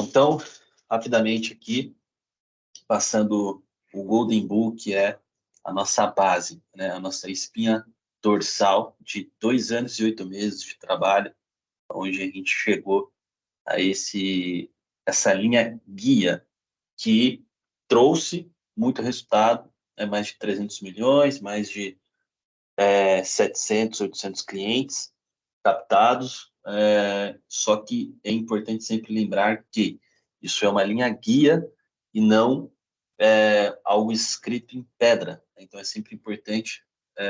Bom, então, rapidamente aqui, passando o Golden Bull, que é a nossa base, né? A nossa espinha dorsal de 2 anos e 8 meses de trabalho, onde a gente chegou a essa linha guia que trouxe muito resultado, né? Mais de 300 milhões, mais de 700, 800 clientes captados, só que é importante sempre lembrar que isso é uma linha guia e não algo escrito em pedra. Então é sempre importante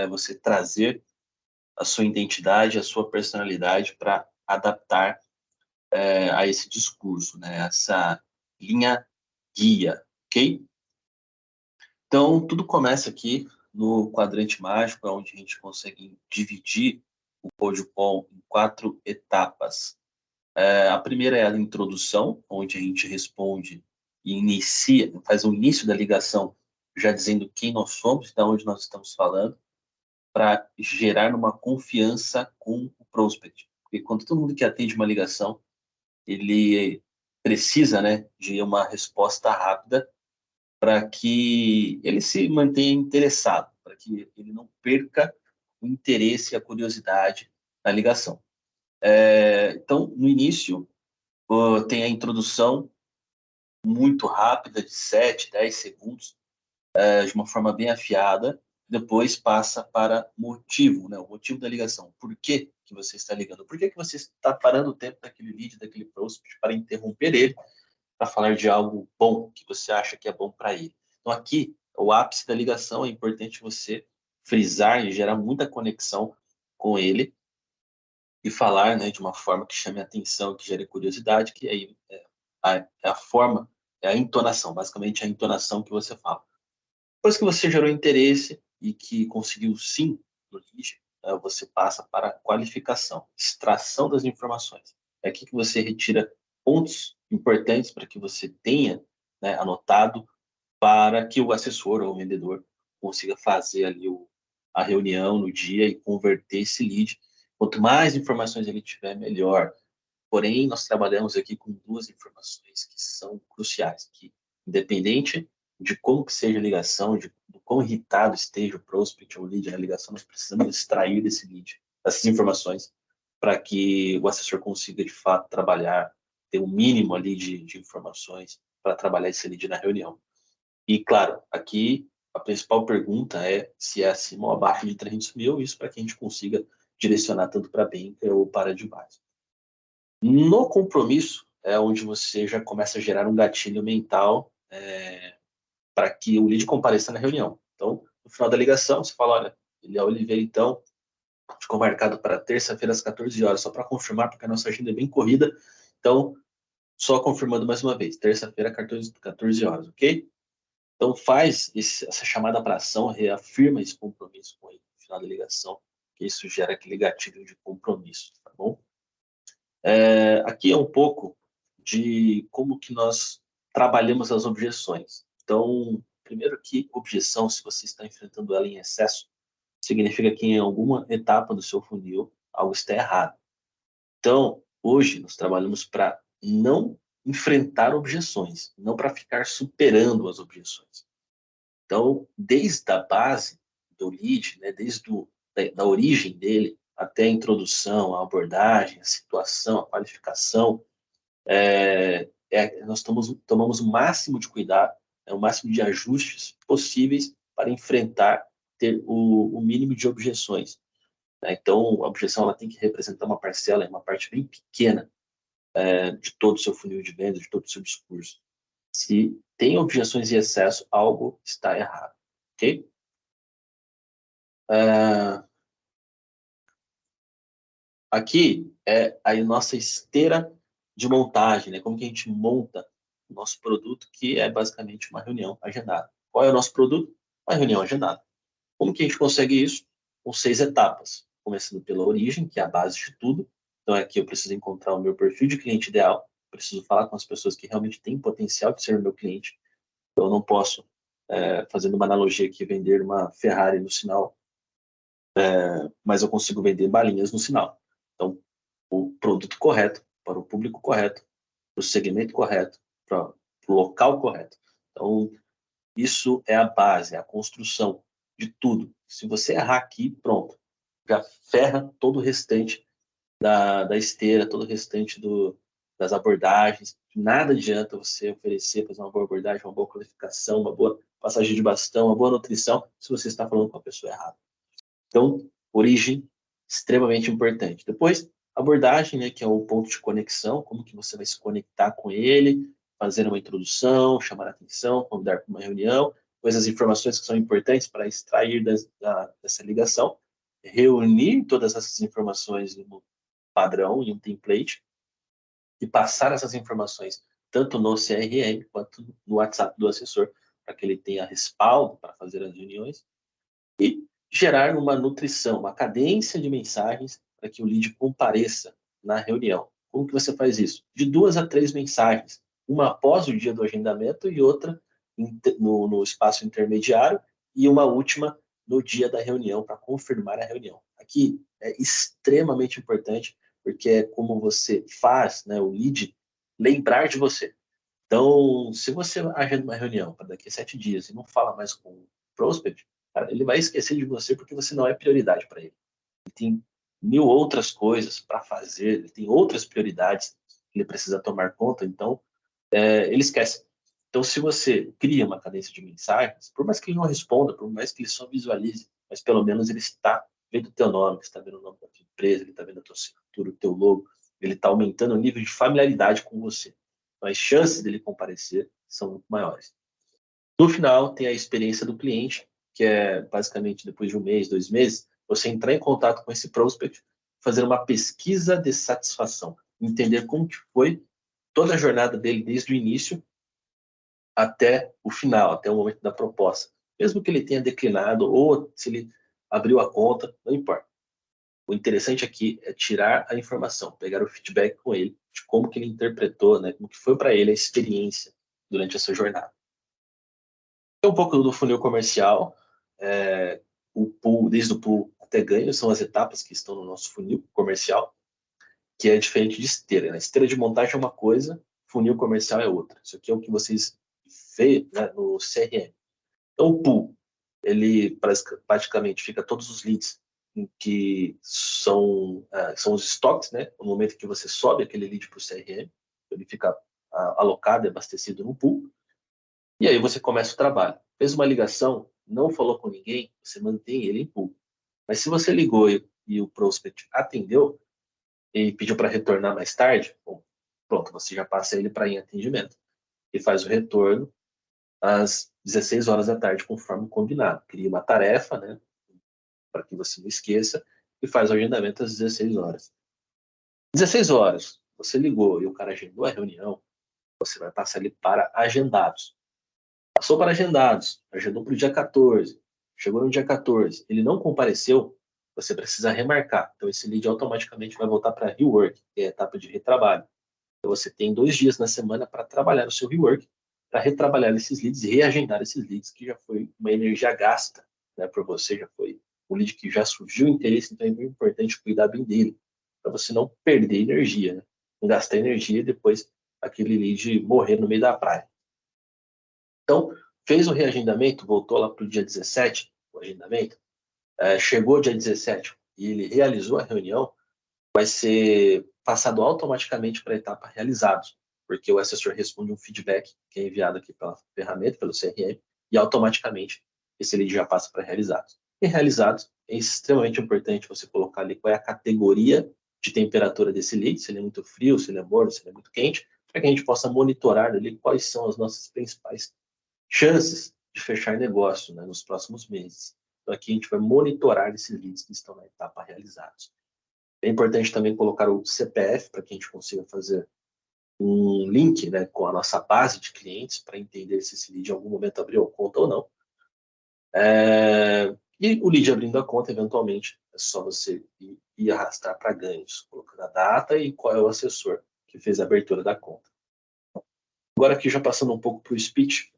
você trazer a sua identidade, a sua personalidade para adaptar a esse discurso, né? Essa linha guia, ok? Então tudo começa aqui no quadrante mágico, onde a gente consegue dividir o Codepol em 4 etapas. A primeira é a introdução, onde a gente responde e inicia, faz o início da ligação, já dizendo quem nós somos, de onde nós estamos falando, para gerar uma confiança com o prospect. Porque quando todo mundo que atende uma ligação, ele precisa, né, de uma resposta rápida para que ele se mantenha interessado, para que ele não perca o interesse e a curiosidade na ligação. Então, no início, tem a introdução muito rápida, de 7, 10 segundos, de uma forma bem afiada, depois passa para motivo, né? O motivo da ligação. Por que que você está ligando? Por que que você está parando o tempo daquele lead, daquele prospect, para interromper ele, para falar de algo bom, que você acha que é bom para ele? Então, aqui, o ápice da ligação, é importante você frisar e gerar muita conexão com ele, e falar, né, de uma forma que chame a atenção, que gere curiosidade, que aí é a forma, é a entonação, basicamente é a entonação que você fala. Depois que você gerou interesse e que conseguiu sim no lead, você passa para a qualificação, extração das informações. É aqui que você retira pontos importantes para que você tenha, né, anotado, para que o assessor ou o vendedor consiga fazer ali a reunião no dia e converter esse lead. Quanto mais informações ele tiver, melhor. Porém, nós trabalhamos aqui com 2 informações que são cruciais, que independente de como que seja a ligação, do quão irritado esteja o prospect ou o lead na ligação, nós precisamos extrair desse lead, essas informações, para que o assessor consiga, de fato, trabalhar, ter um mínimo ali de informações para trabalhar esse lead na reunião. E, claro, aqui a principal pergunta é se é acima ou abaixo de 300 mil, isso para que a gente consiga direcionar tanto para a banca ou para a advisor. No compromisso é onde você já começa a gerar um gatilho mental para que o lead compareça na reunião. Então, no final da ligação, você fala, olha, Eliel Oliveira, então, ficou marcado para terça-feira às 14 horas, só para confirmar, porque a nossa agenda é bem corrida. Então, só confirmando mais uma vez, terça-feira, 14 horas, ok? Então, faz essa chamada para ação, reafirma esse compromisso com ele no final da ligação, que isso gera aquele gatilho de compromisso, tá bom? Aqui é um pouco de como que nós trabalhamos as objeções. Então, primeiro que objeção, se você está enfrentando ela em excesso, significa que em alguma etapa do seu funil algo está errado. Então, hoje nós trabalhamos para não enfrentar objeções, não para ficar superando as objeções. Então, desde a base do lead, né, da origem dele, até a introdução, a abordagem, a situação, a qualificação, nós tomamos o máximo de cuidado, o máximo de ajustes possíveis para enfrentar, ter o mínimo de objeções. Né? Então, a objeção ela tem que representar uma parcela, uma parte bem pequena de todo o seu funil de venda, de todo o seu discurso. Se tem objeções em excesso, algo está errado. Ok? Aqui é a nossa esteira de montagem, né? Como que a gente monta o nosso produto, que é basicamente uma reunião agendada. Qual é o nosso produto? Uma reunião agendada. Como que a gente consegue isso? Com 6 etapas, começando pela origem, que é a base de tudo. Então aqui eu preciso encontrar o meu perfil de cliente ideal, preciso falar com as pessoas que realmente têm potencial de ser meu cliente. Eu não posso, fazendo uma analogia aqui, vender uma Ferrari no sinal, mas eu consigo vender balinhas no sinal. Então, o produto correto, para o público correto, o segmento correto, para o local correto. Então, isso é a base, é a construção de tudo. Se você errar aqui, pronto, já ferra todo o restante da esteira, todo o restante das abordagens. Nada adianta você oferecer, fazer uma boa abordagem, uma boa qualificação, uma boa passagem de bastão, uma boa nutrição, se você está falando com a pessoa errada. Então, origem, extremamente importante. Depois, abordagem, né, que é o ponto de conexão, como que você vai se conectar com ele, fazer uma introdução, chamar a atenção, convidar para uma reunião, depois as informações que são importantes para extrair dessa ligação, reunir todas essas informações em um padrão, em um template, e passar essas informações tanto no CRM quanto no WhatsApp do assessor, para que ele tenha respaldo para fazer as reuniões, e gerar uma nutrição, uma cadência de mensagens para que o lead compareça na reunião. Como que você faz isso? De 2 a 3 mensagens, uma após o dia do agendamento e outra no espaço intermediário e uma última no dia da reunião para confirmar a reunião. Aqui é extremamente importante porque é como você faz, né, o lead lembrar de você. Então, se você agenda uma reunião para daqui a 7 dias e não fala mais com o prospect, cara, ele vai esquecer de você porque você não é prioridade para ele. Ele tem mil outras coisas para fazer, ele tem outras prioridades que ele precisa tomar conta, então ele esquece. Então, se você cria uma cadência de mensagens, por mais que ele não responda, por mais que ele só visualize, mas pelo menos ele está vendo o teu nome, está vendo o nome da tua empresa, ele está vendo a tua assinatura, o teu logo, ele está aumentando o nível de familiaridade com você. Então, as chances dele comparecer são muito maiores. No final, tem a experiência do cliente, que é basicamente depois de um mês, 2 meses, você entrar em contato com esse prospect, fazer uma pesquisa de satisfação, entender como que foi toda a jornada dele desde o início até o final, até o momento da proposta. Mesmo que ele tenha declinado ou se ele abriu a conta, não importa. O interessante aqui é tirar a informação, pegar o feedback com ele, de como que ele interpretou, né, como que foi para ele a experiência durante essa jornada. Um pouco do funil comercial, o pool, desde o pool até ganho, são as etapas que estão no nosso funil comercial, que é diferente de esteira, né? Esteira de montagem é uma coisa, funil comercial é outra. Isso aqui é o que vocês veem, né, no CRM. Então, o pool, ele praticamente fica todos os leads em que são os estoques, né? No momento que você sobe aquele lead para o CRM, ele fica alocado e abastecido no pool. E aí você começa o trabalho. Fez uma ligação, não falou com ninguém, você mantém ele em pool. Mas se você ligou e o prospect atendeu e pediu para retornar mais tarde, bom, pronto, você já passa ele para em atendimento e faz o retorno às 16 horas da tarde, conforme combinado. Cria uma tarefa, né, para que você não esqueça, e faz o agendamento às 16 horas. 16 horas, você ligou e o cara agendou a reunião, você vai passar ele para agendados. Passou para agendados, agendou para o dia 14, chegou no dia 14, ele não compareceu, você precisa remarcar. Então, esse lead automaticamente vai voltar para rework, que é a etapa de retrabalho. Então, você tem 2 dias na semana para trabalhar o seu rework, para retrabalhar esses leads e reagendar esses leads, que já foi uma energia gasta, né, por você, já foi um lead que já surgiu interesse, então é muito importante cuidar bem dele, para você não perder energia, né? Não gastar energia e depois aquele lead morrer no meio da praia. Então, fez o reagendamento, voltou lá para o dia 17, o agendamento, chegou dia 17 e ele realizou a reunião, vai ser passado automaticamente para a etapa realizados, porque o assessor responde um feedback que é enviado aqui pela ferramenta, pelo CRM, e automaticamente esse lead já passa para realizados. E realizados, é extremamente importante você colocar ali qual é a categoria de temperatura desse lead, se ele é muito frio, se ele é morno, se ele é muito quente, para que a gente possa monitorar ali quais são as nossas principais chances de fechar negócio, né, nos próximos meses. Então, aqui a gente vai monitorar esses leads que estão na etapa realizados. É importante também colocar o CPF para que a gente consiga fazer um link, né, com a nossa base de clientes para entender se esse lead em algum momento abriu a conta ou não. E o lead abrindo a conta, eventualmente, é só você ir arrastar para ganhos, colocando a data e qual é o assessor que fez a abertura da conta. Agora aqui já passando um pouco para o speech,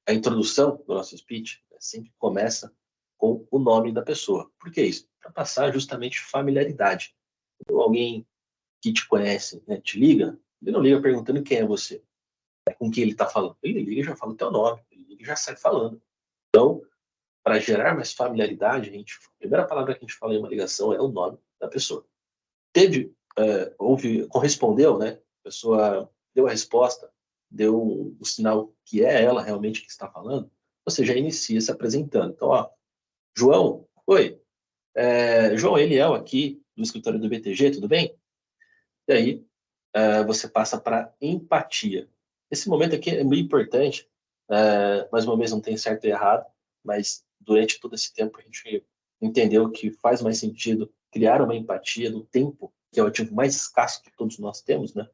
a introdução do nosso speech sempre começa com o nome da pessoa. Por que isso? Para passar justamente familiaridade. Então, alguém que te conhece, né, te liga, ele não liga perguntando quem é você, com quem ele está falando. Ele liga e já fala o teu nome, ele liga e já sai falando. Então, para gerar mais familiaridade, a primeira palavra que a gente fala em uma ligação é o nome da pessoa. Correspondeu, né? A pessoa deu a resposta, deu o sinal que é ela realmente que está falando, você já inicia se apresentando. Então, ó, João, oi, João Eliel aqui do escritório do BTG, tudo bem? E aí, você passa para empatia. Esse momento aqui é meio importante, mais uma vez não tem certo e errado, mas durante todo esse tempo a gente entendeu que faz mais sentido criar uma empatia do tempo, que é o ativo mais escasso que todos nós temos, né?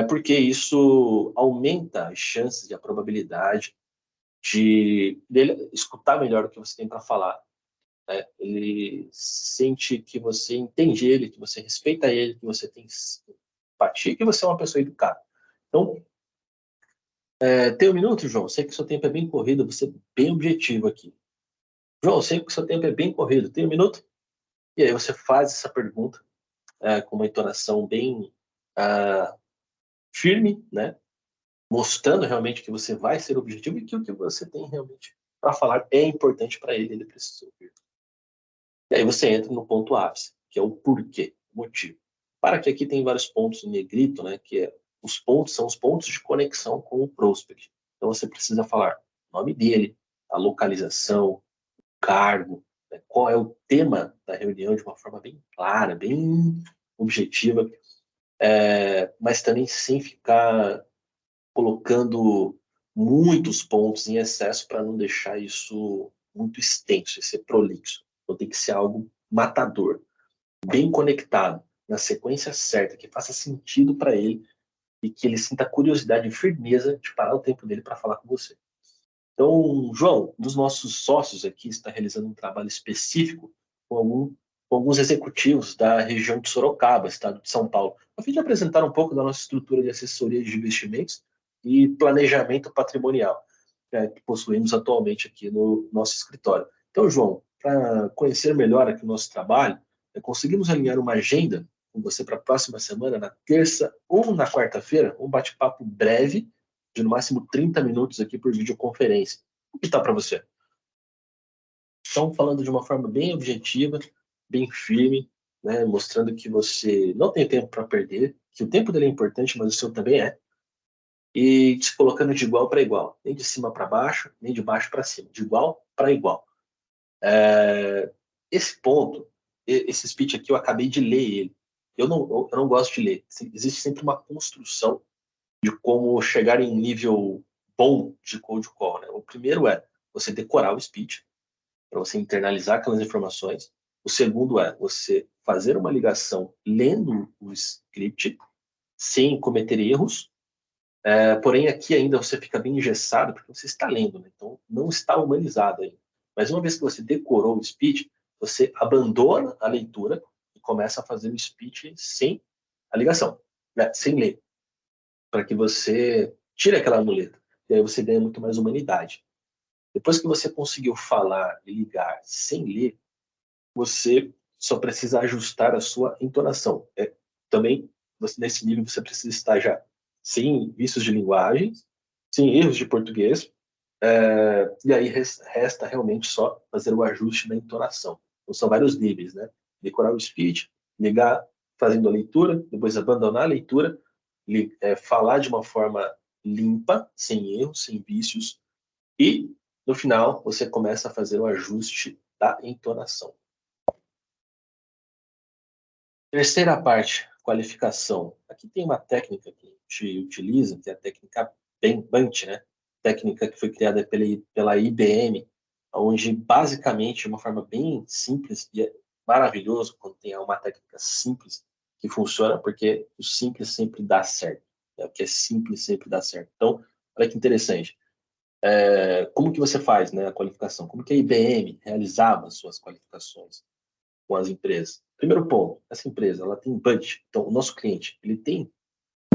Porque isso aumenta as chances e a probabilidade de dele escutar melhor o que você tem para falar, né? Ele sente que você entende ele, que você respeita ele, que você tem empatia, que você é uma pessoa educada. Então, tem um minuto, João? Sei que o seu tempo é bem corrido, você é bem objetivo aqui. João, sei que o seu tempo é bem corrido, tem um minuto? E aí você faz essa pergunta com uma entonação bem firme, né? Mostrando realmente que você vai ser objetivo e que o que você tem realmente para falar é importante para ele, ele precisa ouvir. E aí você entra no ponto ápice, que é o porquê, o motivo. Para que aqui tem vários pontos em negrito, né? Que os pontos são os pontos de conexão com o prospect. Então você precisa falar o nome dele, a localização, o cargo, né, qual é o tema da reunião de uma forma bem clara, bem objetiva, mas também sem ficar colocando muitos pontos em excesso para não deixar isso muito extenso, e ser prolixo. Então tem que ser algo matador, bem conectado, na sequência certa, que faça sentido para ele e que ele sinta curiosidade e firmeza de parar o tempo dele para falar com você. Então, João, um dos nossos sócios aqui está realizando um trabalho específico com, com alguns executivos da região de Sorocaba, estado de São Paulo, a fim de apresentar um pouco da nossa estrutura de assessoria de investimentos e planejamento patrimonial, que possuímos atualmente aqui no nosso escritório. Então, João, para conhecer melhor aqui o nosso trabalho, conseguimos alinhar uma agenda com você para a próxima semana, na terça ou na quarta-feira, um bate-papo breve de no máximo 30 minutos aqui por videoconferência. O que está para você? Então, falando de uma forma bem objetiva, bem firme, né, mostrando que você não tem tempo para perder, que o tempo dele é importante, mas o seu também é, e se colocando de igual para igual, nem de cima para baixo, nem de baixo para cima, de igual para igual. Esse ponto, esse speech aqui, eu acabei de ler ele. Eu não gosto de ler. Existe sempre uma construção de como chegar em um nível bom de cold call, né? O primeiro é você decorar o speech, para você internalizar aquelas informações. O segundo é você fazer uma ligação lendo o script, sem cometer erros. Porém, aqui ainda você fica bem engessado, porque você está lendo, né? Então não está humanizado ainda. Mas uma vez que você decorou o speech, você abandona a leitura e começa a fazer o speech sem a ligação, né? Sem ler, para que você tire aquela muleta. E aí você ganha muito mais humanidade. Depois que você conseguiu falar e ligar sem ler, você só precisa ajustar a sua entonação. Também, nesse nível, você precisa estar já sem vícios de linguagem, sem erros de português, e aí resta realmente só fazer o ajuste da entonação. Então, são vários níveis, né? Decorar o speech, ligar fazendo a leitura, depois abandonar a leitura, falar de uma forma limpa, sem erros, sem vícios, e no final você começa a fazer o ajuste da entonação. Terceira parte, qualificação. Aqui tem uma técnica que a gente utiliza, que é a técnica BANT, né? Técnica que foi criada pela IBM, onde basicamente, de uma forma bem simples, e é maravilhoso quando tem uma técnica simples que funciona, porque o simples sempre dá certo. Né? O que é simples sempre dá certo. Então, olha que interessante. Como que você faz, né, a qualificação? Como que a IBM realizava as suas qualificações com as empresas? Primeiro ponto, essa empresa ela tem budget. Então, o nosso cliente, ele tem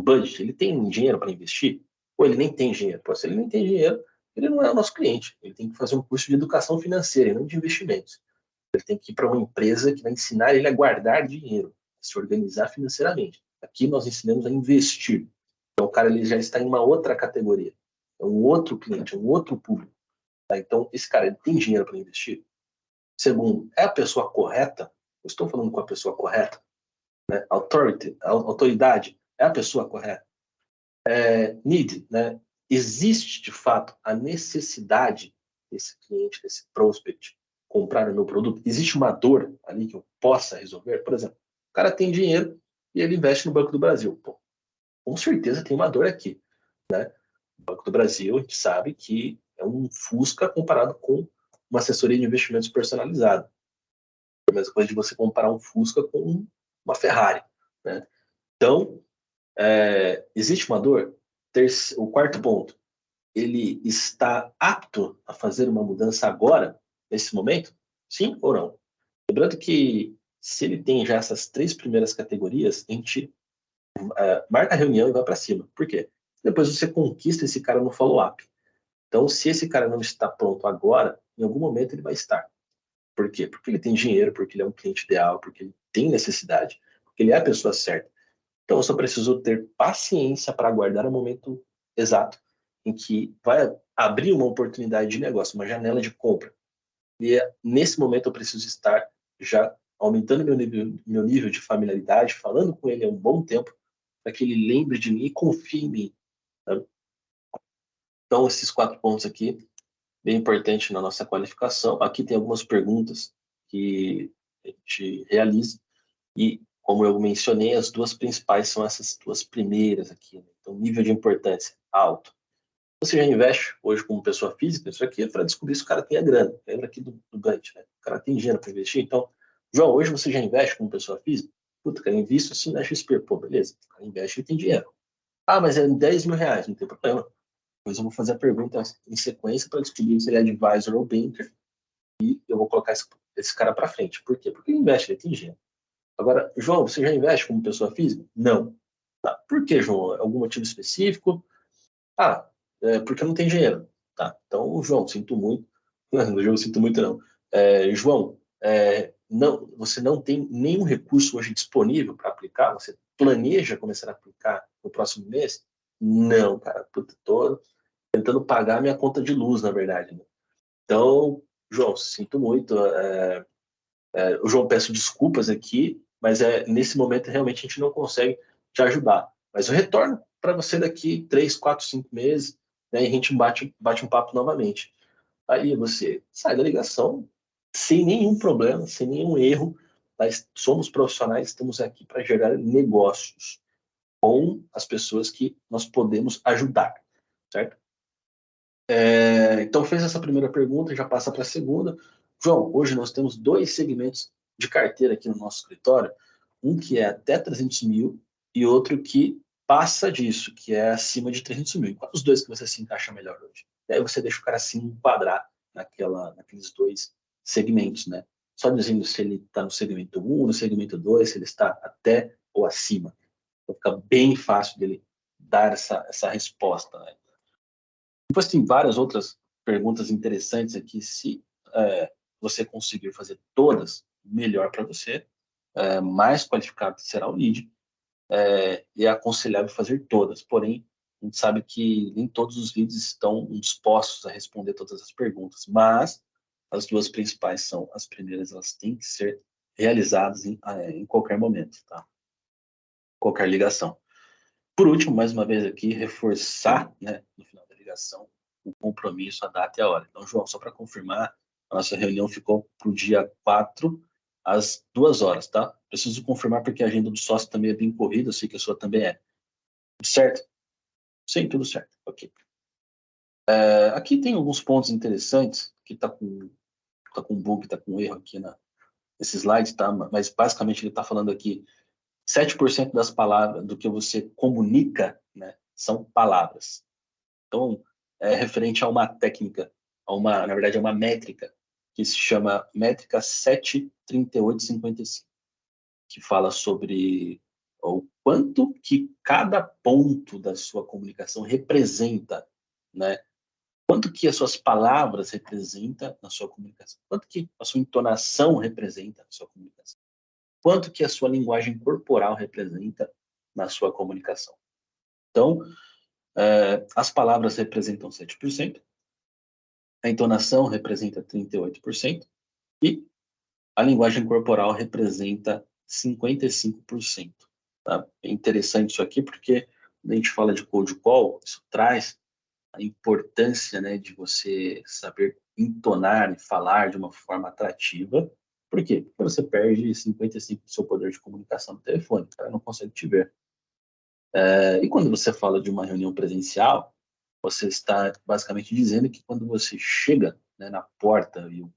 budget, ele tem dinheiro para investir? Ou ele nem tem dinheiro? Pô, se ele nem tem dinheiro, ele não é o nosso cliente. Ele tem que fazer um curso de educação financeira, e não de investimentos. Ele tem que ir para uma empresa que vai ensinar ele a guardar dinheiro. se organizar financeiramente. Aqui nós ensinamos a investir. Então, o cara ele já está em uma outra categoria. É um outro cliente, é um outro público. Tá? Então, esse cara ele tem dinheiro para investir? Segundo, é a pessoa correta? Eu estou falando com a pessoa correta? Né? Authority, a autoridade, é a pessoa correta? Need, né? Existe, de fato, a necessidade desse cliente, desse prospect, comprar o meu produto? Existe uma dor ali que eu possa resolver? Por exemplo, o cara tem dinheiro e ele investe no Banco do Brasil. Pô, com certeza tem uma dor aqui. O Banco do Brasil, a gente sabe que é um Fusca comparado com uma assessoria de investimentos personalizada. É a mesma coisa de você comparar um Fusca com uma Ferrari. Né? Então, existe uma dor? O quarto ponto, ele está apto a fazer uma mudança agora, nesse momento? Sim ou não? Lembrando que se ele tem já essas três primeiras categorias, a gente marca a reunião e vai para cima. Por quê? Depois você conquista esse cara no follow-up. Então, se esse cara não está pronto agora, em algum momento ele vai estar. Por quê? Porque ele tem dinheiro, porque ele é um cliente ideal, porque ele tem necessidade, porque ele é a pessoa certa. Então, eu só preciso ter paciência para aguardar o momento exato em que vai abrir uma oportunidade de negócio, uma janela de compra. E nesse momento eu preciso estar já aumentando meu nível de familiaridade, falando com ele há um bom tempo, para que ele lembre de mim e confie em mim. Tá? Então, esses 4 pontos aqui, bem importante na nossa qualificação. Aqui tem algumas perguntas que a gente realiza e, como eu mencionei, as duas principais são essas duas primeiras aqui. Né? Então, nível de importância alto. Você já investe hoje como pessoa física? Isso aqui é para descobrir se o cara tem a grana. Lembra aqui do Gantt, né? O cara tem dinheiro para investir? Então, João, hoje você já investe como pessoa física? Puta, cara, invisto assim na XP. Pô, beleza. O cara investe e tem dinheiro. Ah, mas é 10 mil reais, não tem problema. Depois eu vou fazer a pergunta em sequência para descobrir se ele é advisor ou banker e eu vou colocar esse cara para frente. Por quê? Porque ele investe, ele tem dinheiro. Agora, João, você já investe como pessoa física? Não. Tá. Por que, João? Algum motivo específico? Ah, porque não tem dinheiro. Tá. Então, João, sinto muito. Não, João, sinto muito não. João, não, você não tem nenhum recurso hoje disponível para aplicar? Você planeja começar a aplicar no próximo mês? Não, cara. Puta, tô tentando pagar minha conta de luz, na verdade. Né? Então, João, sinto muito. João, peço desculpas aqui, mas nesse momento realmente a gente não consegue te ajudar. Mas eu retorno para você daqui 3, 4, 5 meses, né, e a gente bate um papo novamente. Aí você sai da ligação sem nenhum problema, sem nenhum erro. Nós somos profissionais, estamos aqui para gerar negócios com as pessoas que nós podemos ajudar, certo? Então, fez essa primeira pergunta, já passa para a segunda. João, hoje nós temos 2 segmentos de carteira aqui no nosso escritório, um que é até 300 mil e outro que passa disso, que é acima de 300 mil. Qual os dois que você se encaixa melhor hoje? E aí você deixa o cara se enquadrar naqueles 2 segmentos, né? Só dizendo se ele está no segmento 1, no segmento 2, se ele está até ou acima. Então fica bem fácil dele dar essa resposta, né? Depois tem várias outras perguntas interessantes aqui. Se você conseguir fazer todas, melhor para você, mais qualificado será o lead. E é aconselhável fazer todas. Porém, a gente sabe que nem todos os leads estão dispostos a responder todas as perguntas. Mas as duas principais são as primeiras, elas têm que ser realizadas em qualquer momento, tá? Qualquer ligação. Por último, mais uma vez aqui, reforçar, né, no final da ligação, o compromisso, a data e a hora. Então, João, só para confirmar, a nossa reunião ficou para o dia 4, às 2 horas, tá? Preciso confirmar porque a agenda do sócio também é bem corrida, eu sei que a sua também é. Tudo certo? Sim, tudo certo. Ok. Aqui tem alguns pontos interessantes, que tá com bug, tá com erro aqui nesse slide, tá? Mas basicamente ele está falando aqui 7% das palavras do que você comunica, né, são palavras. Então, é referente a uma técnica, na verdade, é uma métrica, que se chama métrica 73855, que fala sobre o quanto que cada ponto da sua comunicação representa, né? Quanto que as suas palavras representam na sua comunicação, quanto que a sua entonação representa na sua comunicação. quanto que a sua linguagem corporal representa na sua comunicação. Então, as palavras representam 7%, a entonação representa 38% e a linguagem corporal representa 55%. Tá? É interessante isso aqui porque quando a gente fala de cold call, isso traz a importância, né, de você saber entonar e falar de uma forma atrativa. Por quê? Porque você perde 55% do seu poder de comunicação no telefone, o cara não consegue te ver. E quando você fala de uma reunião presencial, você está basicamente dizendo que quando você chega, né, na porta e o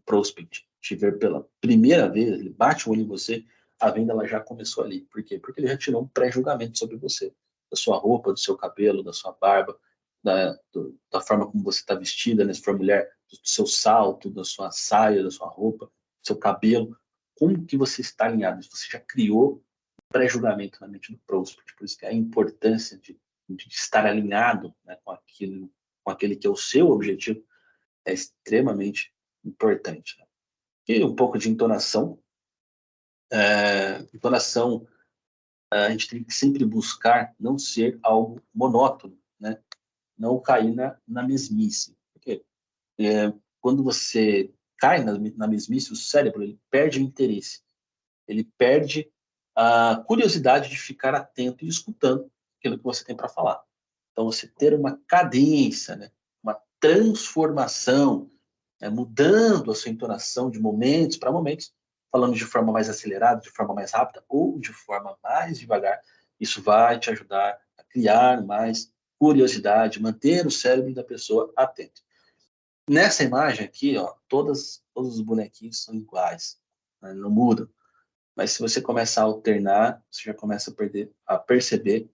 prospect te ver pela primeira vez, ele bate o olho em você, a venda ela já começou ali. Por quê? Porque ele já tirou um pré-julgamento sobre você, da sua roupa, do seu cabelo, da sua barba, da forma como você está vestida, né? Se for mulher, do seu salto, da sua saia, da sua roupa, do seu cabelo, como que você está alinhado? Você já criou um pré-julgamento na mente do prospect, por isso que a importância de estar alinhado, né, com aquele que é o seu objetivo é extremamente importante. Né? E um pouco de entonação. Entonação, a gente tem que sempre buscar não ser algo monótono, né? Não cair na mesmice. Porque quando você cai na mesmice, o cérebro ele perde o interesse, ele perde a curiosidade de ficar atento e escutando aquilo que você tem para falar. Então, você ter uma cadência, né? Uma transformação, mudando a sua entonação de momentos para momentos, falando de forma mais acelerada, de forma mais rápida ou de forma mais devagar. Isso vai te ajudar a criar mais curiosidade, manter o cérebro da pessoa atento. Nessa imagem aqui, ó, todos os bonequinhos são iguais, né? Não mudam. Mas se você começar a alternar, você já começa a perceber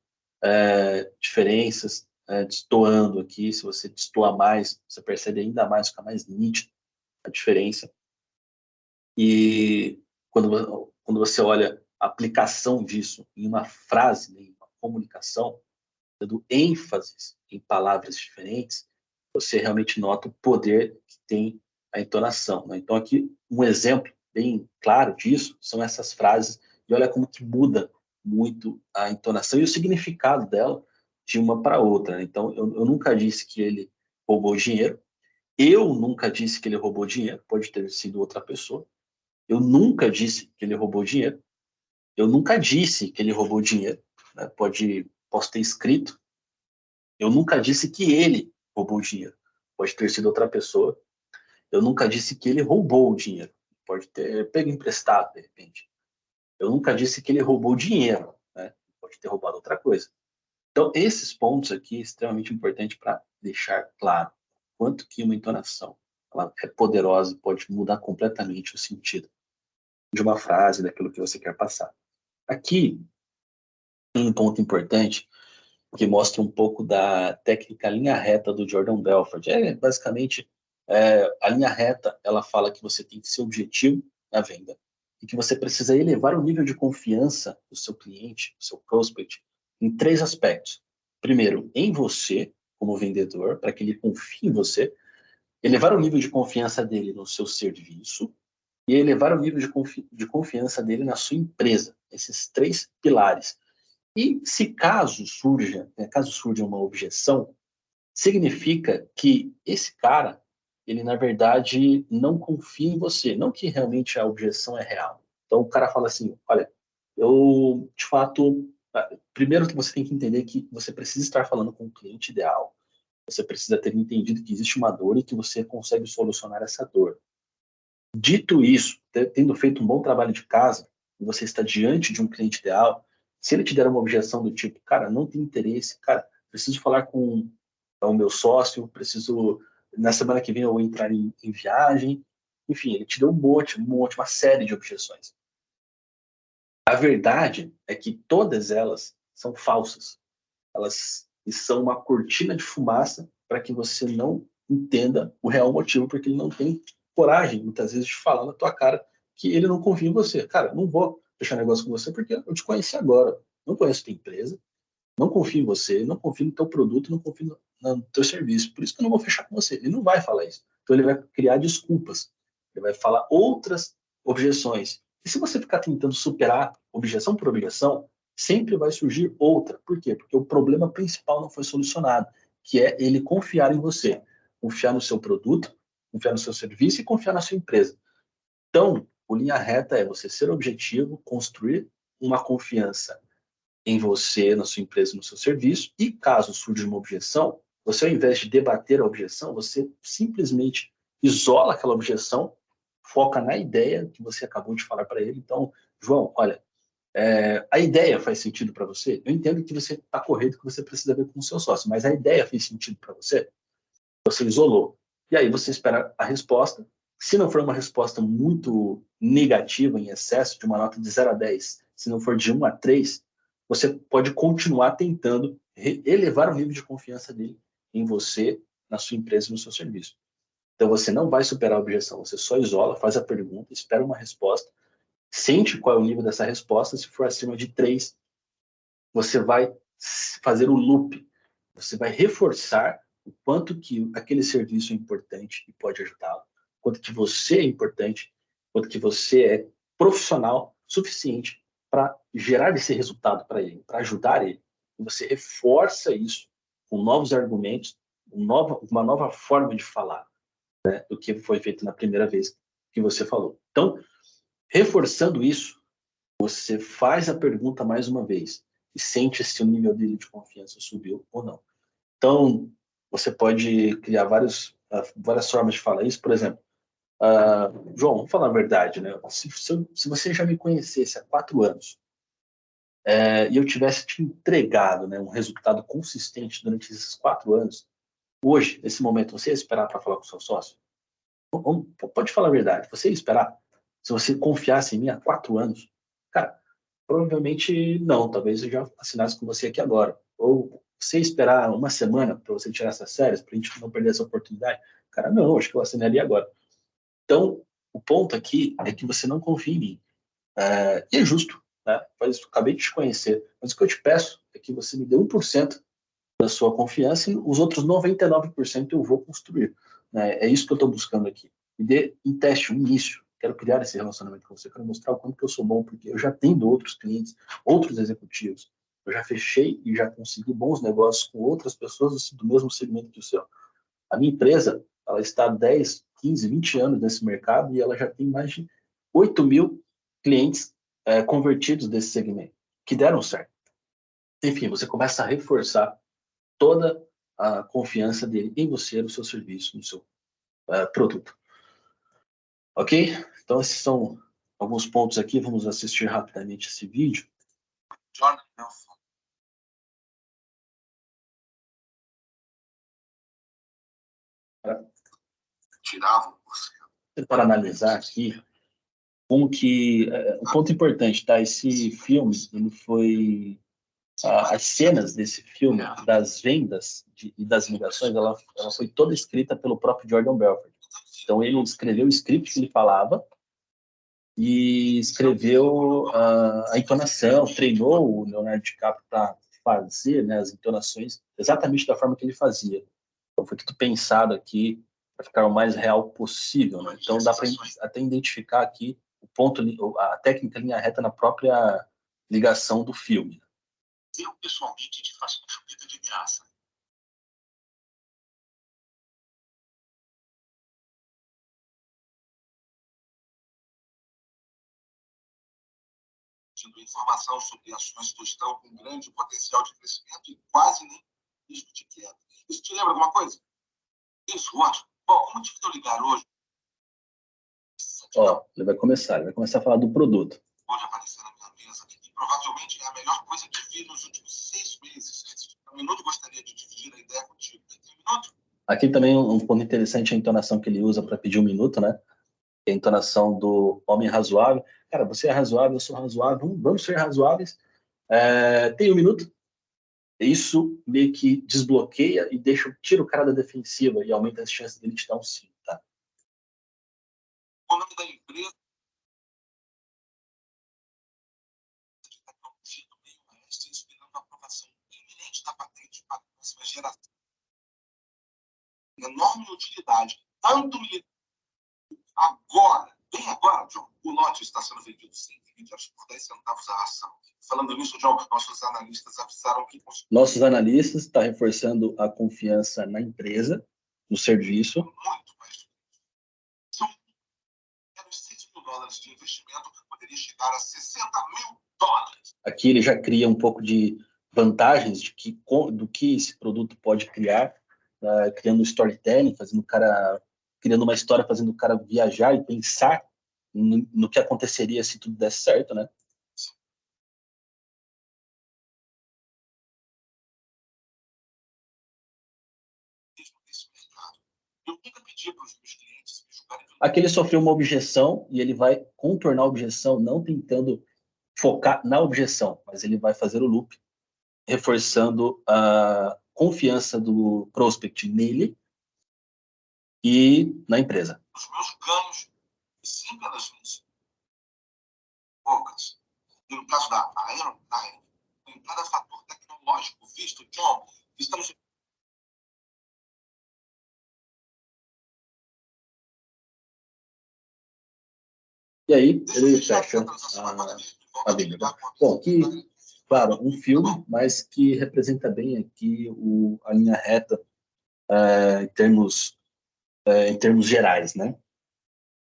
diferenças, destoando aqui. Se você destoa mais, você percebe ainda mais, fica mais nítido a diferença. E quando você olha a aplicação disso em uma frase, em uma comunicação, dando ênfase em palavras diferentes, você realmente nota o poder que tem a entonação. Né? Então, aqui, um exemplo bem claro disso são essas frases, e olha como que muda muito a entonação e o significado dela de uma para outra. Né? Então, eu nunca disse que ele roubou dinheiro, eu nunca disse que ele roubou dinheiro, pode ter sido outra pessoa. Eu nunca disse que ele roubou dinheiro. Eu nunca disse que ele roubou dinheiro. Né? Posso ter escrito. Eu nunca disse que ele roubou dinheiro. Pode ter sido outra pessoa. Eu nunca disse que ele roubou o dinheiro. Pode ter pego emprestado, de repente. Eu nunca disse que ele roubou dinheiro. Né? Pode ter roubado outra coisa. Então, esses pontos aqui é extremamente importante para deixar claro quanto que uma entonação ela é poderosa e pode mudar completamente o sentido de uma frase, daquilo que você quer passar. Aqui, um ponto importante que mostra um pouco da técnica linha reta do Jordan Belfort. Basicamente, a linha reta, ela fala que você tem que ser objetivo na venda e que você precisa elevar o nível de confiança do seu cliente, do seu prospect, em 3 aspectos. Primeiro, em você, como vendedor, para que ele confie em você, elevar o nível de confiança dele no seu serviço e elevar o nível de confiança dele na sua empresa. Esses 3 pilares. E se caso surja uma objeção, significa que esse cara, ele na verdade não confia em você, não que realmente a objeção é real. Então o cara fala assim, olha, eu de fato, primeiro que você tem que entender que você precisa estar falando com o cliente ideal. Você precisa ter entendido que existe uma dor e que você consegue solucionar essa dor. Dito isso, tendo feito um bom trabalho de casa, e você está diante de um cliente ideal, se ele te der uma objeção do tipo, cara, não tem interesse, cara, preciso falar com o meu sócio, na semana que vem eu vou entrar em viagem, enfim, ele te deu uma série de objeções. A verdade é que todas elas são falsas. Elas são uma cortina de fumaça para que você não entenda o real motivo, porque ele não tem coragem, muitas vezes, de falar na tua cara que ele não confia em você. Cara, não vou fechar negócio com você porque eu te conheci agora. Não conheço tua empresa, não confio em você, não confio no teu produto, não confio no teu serviço. Por isso que eu não vou fechar com você. Ele não vai falar isso. Então ele vai criar desculpas. Ele vai falar outras objeções. E se você ficar tentando superar objeção por objeção, sempre vai surgir outra. Por quê? Porque o problema principal não foi solucionado, que é ele confiar em você, confiar no seu produto, confiar no seu serviço e confiar na sua empresa. Então, o linha reta é você ser objetivo, construir uma confiança em você, na sua empresa, no seu serviço, e caso surja uma objeção, você, ao invés de debater a objeção, você simplesmente isola aquela objeção, foca na ideia que você acabou de falar para ele. Então, João, olha, a ideia faz sentido para você? Eu entendo que você está correto, que você precisa ver com o seu sócio, mas a ideia fez sentido para você? Você isolou. E aí você espera a resposta. Se não for uma resposta muito negativa, em excesso, de uma nota de 0 a 10, se não for de 1 a 3, você pode continuar tentando elevar o nível de confiança dele em você, na sua empresa e no seu serviço. Então você não vai superar a objeção, você só isola, faz a pergunta, espera uma resposta, sente qual é o nível dessa resposta. Se for acima de 3, você vai fazer o loop, você vai reforçar o quanto que aquele serviço é importante e pode ajudá-lo, quanto que você é importante, quanto que você é profissional suficiente para gerar esse resultado para ele, para ajudar ele. E você reforça isso com novos argumentos, uma nova forma de falar, né, do que foi feito na primeira vez que você falou. Então, reforçando isso, você faz a pergunta mais uma vez e sente se o nível dele de confiança subiu ou não. Então, você pode criar várias formas de falar isso. Por exemplo, João, vamos falar a verdade, né? Se você já me conhecesse há 4 anos e eu tivesse te entregado, né, um resultado consistente durante esses 4 anos, hoje, nesse momento, você ia esperar para falar com o seu sócio? Pode falar a verdade, você ia esperar? Se você confiasse em mim há 4 anos, cara, provavelmente não, talvez eu já assinasse com você aqui agora. Ou você esperar uma semana para você tirar essas férias, para a gente não perder essa oportunidade? Cara, não, acho que eu assinaria agora. Então, o ponto aqui é que você não confia em mim. E é justo, né? Mas eu acabei de te conhecer. Mas o que eu te peço é que você me dê 1% da sua confiança e os outros 99% eu vou construir. Né? É isso que eu estou buscando aqui. Me dê um teste, um início. Quero criar esse relacionamento com você, quero mostrar o quanto que eu sou bom, porque eu já tenho outros clientes, outros executivos. Eu já fechei e já consegui bons negócios com outras pessoas do mesmo segmento que o seu. A minha empresa, ela está há 10, 15, 20 anos nesse mercado e ela já tem mais de 8 mil clientes convertidos desse segmento, que deram certo. Enfim, você começa a reforçar toda a confiança dele em você, no seu serviço, no seu produto. Ok? Então, esses são alguns pontos aqui. Vamos assistir rapidamente esse vídeo. Jordan Belfort. Tirava 1%. Para analisar aqui como que... um ponto importante, tá? Esse filme, ele foi... as cenas desse filme, das vendas e das ligações, ela foi toda escrita pelo próprio Jordan Belfort. Então, ele escreveu o script que ele falava e escreveu a entonação, treinou o Leonardo DiCaprio para fazer, né, as entonações exatamente da forma que ele fazia. Então, foi tudo pensado aqui para ficar o mais real possível. Né? Então, dá para até identificar aqui o ponto, a técnica linha reta na própria ligação do filme. Eu, pessoalmente, te faço uma chupeta de graça. Informação sobre ações que estão com grande potencial de crescimento e quase nem risco de queda. Isso te lembra alguma coisa? Isso, ótimo. Bom, como te estou ligar hoje? Ele vai começar a falar do produto. Pode aparecer na minha mesa aqui. Provavelmente é a melhor coisa que vi nos últimos 6 meses. Um minuto, gostaria de dividir a ideia contigo. Tem um minuto? Aqui também um ponto interessante é a entonação que ele usa para pedir um minuto, né? A entonação do homem razoável. Cara, você é razoável, eu sou razoável, vamos ser razoáveis. Tem um minuto. Isso meio que desbloqueia e tira o cara da defensiva e aumenta as chances dele te dar um sim, tá? O nome da empresa esperando a aprovação iminente da patente para a próxima geração. Enorme utilidade, tanto militar. Agora, bem agora, John, o lote lote está sendo vendido 120 euros por 10 centavos a ação. Falando nisso, John, nossos analistas avisaram que... Nossos analistas estão reforçando a confiança na empresa, no serviço. Muito mais. São menos 6 mil dólares de investimento, poderia chegar a 60 mil dólares. Aqui ele já cria um pouco de vantagens do que esse produto pode criar, criando storytelling, criando uma história, fazendo o cara viajar e pensar no que aconteceria se tudo desse certo, né? Eu nunca pedi para os meus clientes me julgarem. Aqui ele sofreu uma objeção e ele vai contornar a objeção, não tentando focar na objeção, mas ele vai fazer o loop, reforçando a confiança do prospect nele e na empresa. Os meus ganhos, e sim pelas minhas bocas. E no caso da Aerotyne, em cada fator tecnológico visto, John, estamos... E aí ele fecha a venda. Bom, aqui, claro, um filme, mas que representa bem aqui a linha reta em termos gerais, né?